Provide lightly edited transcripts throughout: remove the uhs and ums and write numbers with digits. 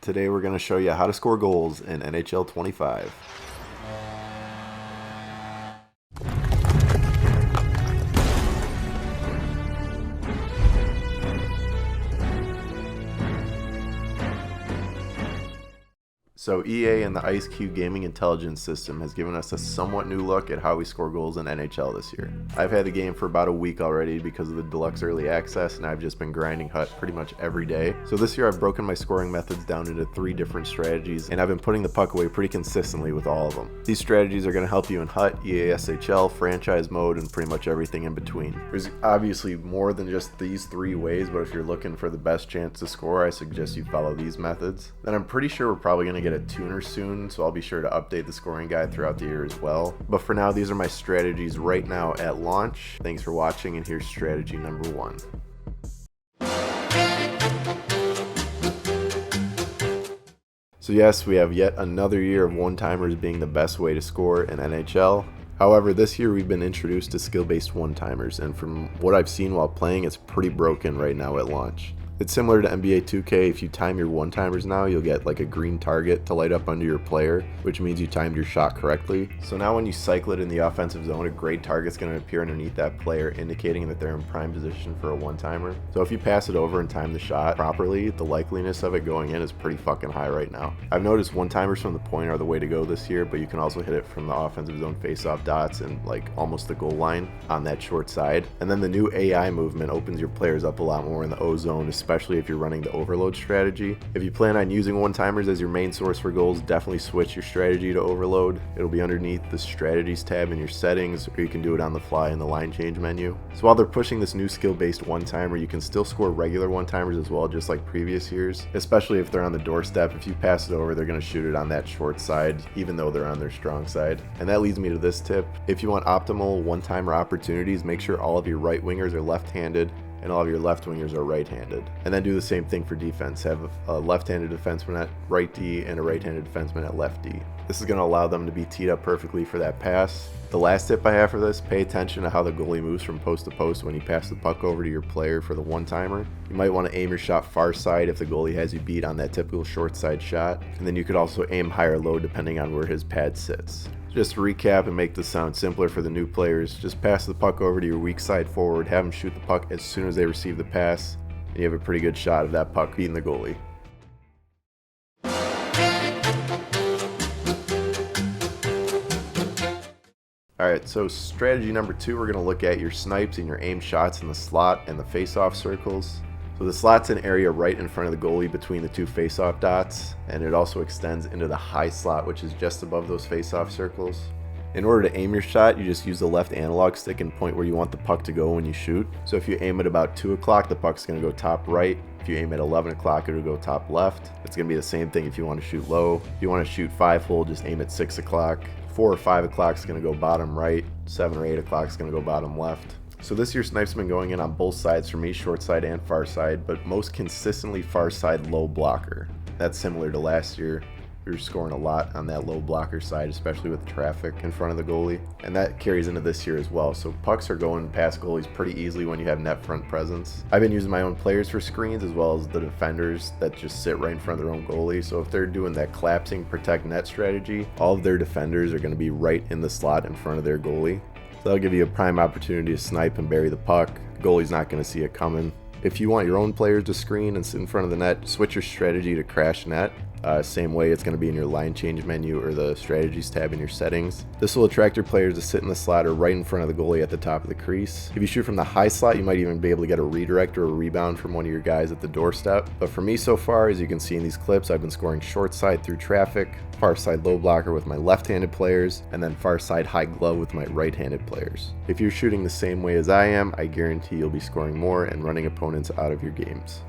Today we're going to show you how to score goals in NHL 25. So EA and the Ice Cube Gaming Intelligence System has given us a somewhat new look at how we score goals in NHL this year. I've had the game for about a week already because of the deluxe early access, and I've just been grinding HUT pretty much every day. So this year I've broken my scoring methods down into 3 different strategies, and I've been putting the puck away pretty consistently with all of them. These strategies are going to help you in HUT, EASHL, franchise mode, and pretty much everything in between. There's obviously more than just these 3 ways, but if you're looking for the best chance to score, I suggest you follow these methods. Then I'm pretty sure we're probably going to get a tuner soon, so I'll be sure to update the scoring guide throughout the year as well. But for now, these are my strategies right now at launch. Thanks for watching, and here's strategy number 1. So yes, we have yet another year of one-timers being the best way to score in NHL. However, this year we've been introduced to skill-based one-timers, and from what I've seen while playing, it's pretty broken right now at launch. It's similar to NBA 2K. If you time your one-timers now, you'll get like a green target to light up under your player, which means you timed your shot correctly. So now when you cycle it in the offensive zone, a gray target's going to appear underneath that player, indicating that they're in prime position for a one-timer. So if you pass it over and time the shot properly, the likeliness of it going in is pretty fucking high right now. I've noticed one-timers from the point are the way to go this year, but you can also hit it from the offensive zone face-off dots and like almost the goal line on that short side. And then the new AI movement opens your players up a lot more in the O zone, especially if you're running the overload strategy. If you plan on using one-timers as your main source for goals, definitely switch your strategy to overload. It'll be underneath the strategies tab in your settings, or you can do it on the fly in the line change menu. So while they're pushing this new skill-based one-timer, you can still score regular one-timers as well, just like previous years, especially if they're on the doorstep. If you pass it over, they're going to shoot it on that short side, even though they're on their strong side. And that leads me to this tip. If you want optimal one-timer opportunities, make sure all of your right wingers are left-handed and all of your left wingers are right-handed. And then do the same thing for defense. Have a left-handed defenseman at right D and a right-handed defenseman at left D. This is going to allow them to be teed up perfectly for that pass. The last tip I have for this, pay attention to how the goalie moves from post to post when you pass the puck over to your player for the one-timer. You might want to aim your shot far side if the goalie has you beat on that typical short side shot. And then you could also aim high or low depending on where his pad sits. Just to recap and make this sound simpler for the new players, just pass the puck over to your weak side forward, have them shoot the puck as soon as they receive the pass, and you have a pretty good shot of that puck beating the goalie. Alright, so strategy number 2, we're going to look at your snipes and your aim shots in the slot and the face-off circles. So the slot's an area right in front of the goalie between the 2 face-off dots, and it also extends into the high slot, which is just above those face-off circles. In order to aim your shot, you just use the left analog stick and point where you want the puck to go when you shoot. So if you aim at about 2 o'clock, the puck's going to go top right. If you aim at 11 o'clock, it'll go top left. It's going to be the same thing if you want to shoot low. If you want to shoot 5-hole, just aim at 6 o'clock. 4 or 5 o'clock is going to go bottom right. 7 or 8 o'clock is going to go bottom left. So this year Snipes have been going in on both sides for me, short side and far side, but most consistently far side low blocker. That's similar to last year. We were scoring a lot on that low blocker side, especially with traffic in front of the goalie, and that carries into this year as well. So pucks are going past goalies pretty easily when you have net front presence. I've been using my own players for screens as well as the defenders that just sit right in front of their own goalie. So if they're doing that collapsing protect net strategy, all of their defenders are going to be right in the slot in front of their goalie. So that'll give you a prime opportunity to snipe and bury the puck. The goalie's not going to see it coming. If you want your own players to screen and sit in front of the net, switch your strategy to crash net. Same way, it's going to be in your line change menu or the strategies tab in your settings. This will attract your players to sit in the slot or right in front of the goalie at the top of the crease. If you shoot from the high slot, you might even be able to get a redirect or a rebound from one of your guys at the doorstep. But for me so far, as you can see in these clips, I've been scoring short side through traffic, far side low blocker with my left-handed players, and then far side high glove with my right-handed players. If you're shooting the same way as I am, I guarantee you'll be scoring more and running opponents out of your games.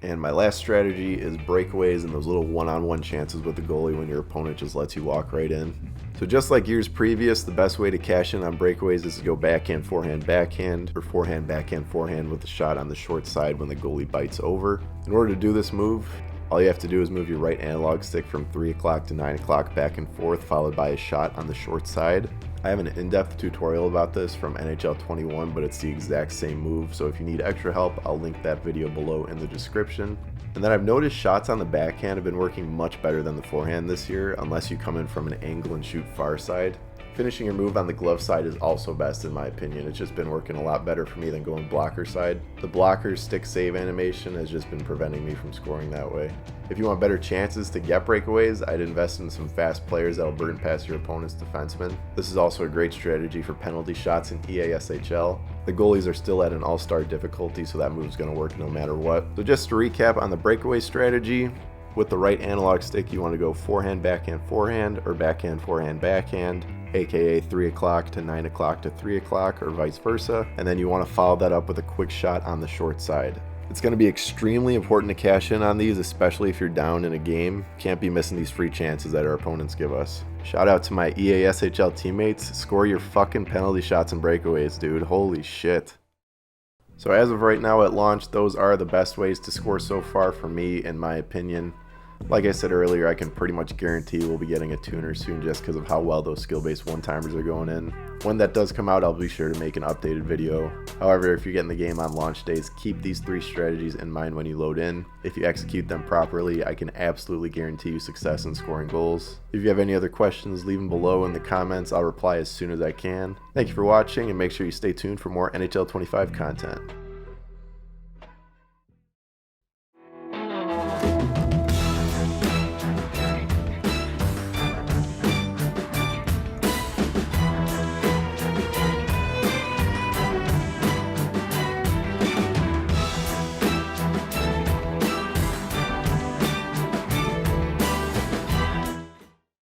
And my last strategy is breakaways and those little one-on-one chances with the goalie when your opponent just lets you walk right in. So just like years previous, the best way to cash in on breakaways is to go backhand, backhand, or forehand, backhand with the shot on the short side when the goalie bites over. In order to do this move, All you have to do is move your right analog stick from 3 o'clock to 9 o'clock back and forth, followed by a shot on the short side. I have an in-depth tutorial about this from NHL 21, but it's the exact same move, so if you need extra help, I'll link that video below in the description. And then I've noticed shots on the backhand have been working much better than the forehand this year, unless you come in from an angle and shoot far side. Finishing your move on the glove side is also best in my opinion. It's just been working a lot better for me than going blocker side. The blocker stick save animation has just been preventing me from scoring that way. If you want better chances to get breakaways, I'd invest in some fast players that'll burn past your opponent's defenseman. This is also a great strategy for penalty shots in EASHL. The goalies are still at an all-star difficulty, so that move's going to work no matter what. So just to recap on the breakaway strategy, with the right analog stick you want to go forehand, backhand, or backhand, forehand, backhand, aka 3 o'clock to 9 o'clock to 3 o'clock or vice versa, and then you want to follow that up with a quick shot on the short side. It's going to be extremely important to cash in on these, especially if you're down in a game. Can't be missing these free chances that our opponents give us. Shout out to my EASHL teammates, score your fucking penalty shots and breakaways, dude, holy shit. So as of right now at launch, those are the best ways to score so far for me, in my opinion. Like I said earlier, I can pretty much guarantee we'll be getting a tuner soon just because of how well those skill-based one-timers are going in. When that does come out, I'll be sure to make an updated video. However, if you're getting the game on launch days, keep these 3 strategies in mind when you load in. If you execute them properly, I can absolutely guarantee you success in scoring goals. If you have any other questions, leave them below in the comments. I'll reply as soon as I can. Thank you for watching, and make sure you stay tuned for more NHL 25 content.